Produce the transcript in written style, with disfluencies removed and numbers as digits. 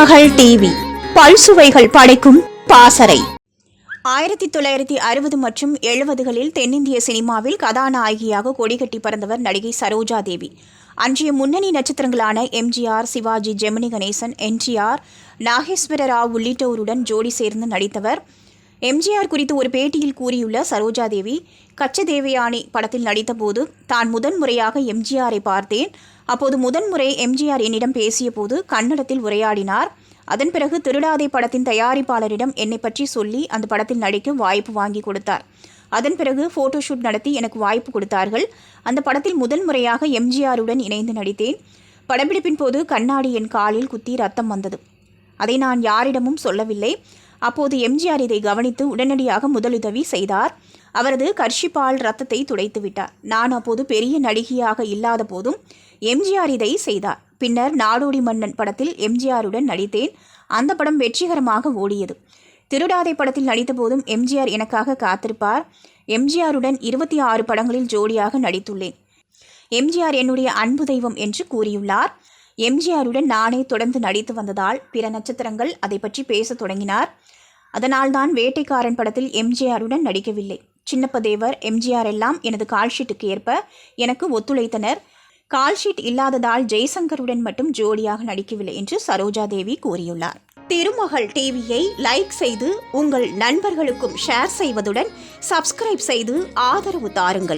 திருமகள் TV பல்சுவைகள் படைக்கும் பாசறை. 1960 மற்றும் 70களில் தென்னிந்திய சினிமாவில் கதாநாயகியாக கொடிகட்டி பறந்தவர் நடிகை சரோஜா தேவி. அன்றைய முன்னணி நட்சத்திரங்களான எம்ஜிஆர், சிவாஜி, ஜெமினி கணேசன், என்டிஆர், நாகேஸ்வர ராவ் உள்ளிட்டோருடன் ஜோடி சேர்ந்து நடித்தவர். எம்ஜிஆர் குறித்து ஒரு பேட்டியில் கூறியுள்ள சரோஜா தேவி, கச்சதேவயானி படத்தில் நடித்தபோது தான் முதன்முறையாக எம்ஜிஆரை பார்த்தேன். அப்போது முதன்முறை எம்ஜிஆர் என்னிடம் பேசிய போது கன்னடத்தில் உரையாடினார். அதன் பிறகு திருடாதே படத்தின் தயாரிப்பாளரிடம் என்னை பற்றி சொல்லி அந்த படத்தில் நடிக்க வாய்ப்பு வாங்கி கொடுத்தார். அதன் பிறகு ஃபோட்டோஷூட் நடத்தி எனக்கு வாய்ப்பு கொடுத்தார்கள். அந்த படத்தில் முதன்முறையாக எம்ஜிஆருடன் இணைந்து நடித்தேன். படப்பிடிப்பின் போது கண்ணாடி என் காலில் குத்தி ரத்தம் வந்தது. அதை நான் யாரிடமும் சொல்லவில்லை. அப்போது எம்ஜிஆர் இதை கவனித்து உடனடியாக முதலுதவி செய்தார். அவரது கர்ஷிப்பால் ரத்தத்தை துடைத்து விட்டார். நான் அப்போது பெரிய நடிகையாக இல்லாத போதும் எம்ஜிஆர் இதை செய்தார். பின்னர் நாடோடி மன்னன் படத்தில் எம்ஜிஆருடன் நடித்தேன். அந்த படம் வெற்றிகரமாக ஓடியது. திருடாதை படத்தில் நடித்த போதும் எம்ஜிஆர் எனக்காக காத்திருப்பார். எம்ஜிஆருடன் 26 படங்களில் ஜோடியாக நடித்துள்ளேன். எம்ஜிஆர் என்னுடைய அன்பு தெய்வம் என்று கூறியுள்ளார். எம்ஜிஆருடன் நானே தொடர்ந்து நடித்து வந்ததால் பிற நட்சத்திரங்கள் அதை பற்றி பேசத் தொடங்கினார். அதனால்தான் வேட்டைக்காரன் படத்தில் எம்ஜிஆருடன் நடிக்கவில்லை. சின்னப்பதேவர், எம்ஜிஆர் எல்லாம் எனது கால்ஷீட்டுக்கு ஏற்ப எனக்கு ஒத்துழைத்தனர். கால்ஷீட் இல்லாததால் ஜெய்சங்கருடன் மட்டும் ஜோடியாக நடிக்கவில்லை என்று சரோஜா தேவி கூறியுள்ளார். திருமகள் டிவியை லைக் செய்து உங்கள் நண்பர்களுக்கும் ஷேர் செய்வதுடன் சப்ஸ்கிரைப் செய்து ஆதரவு தாருங்கள்.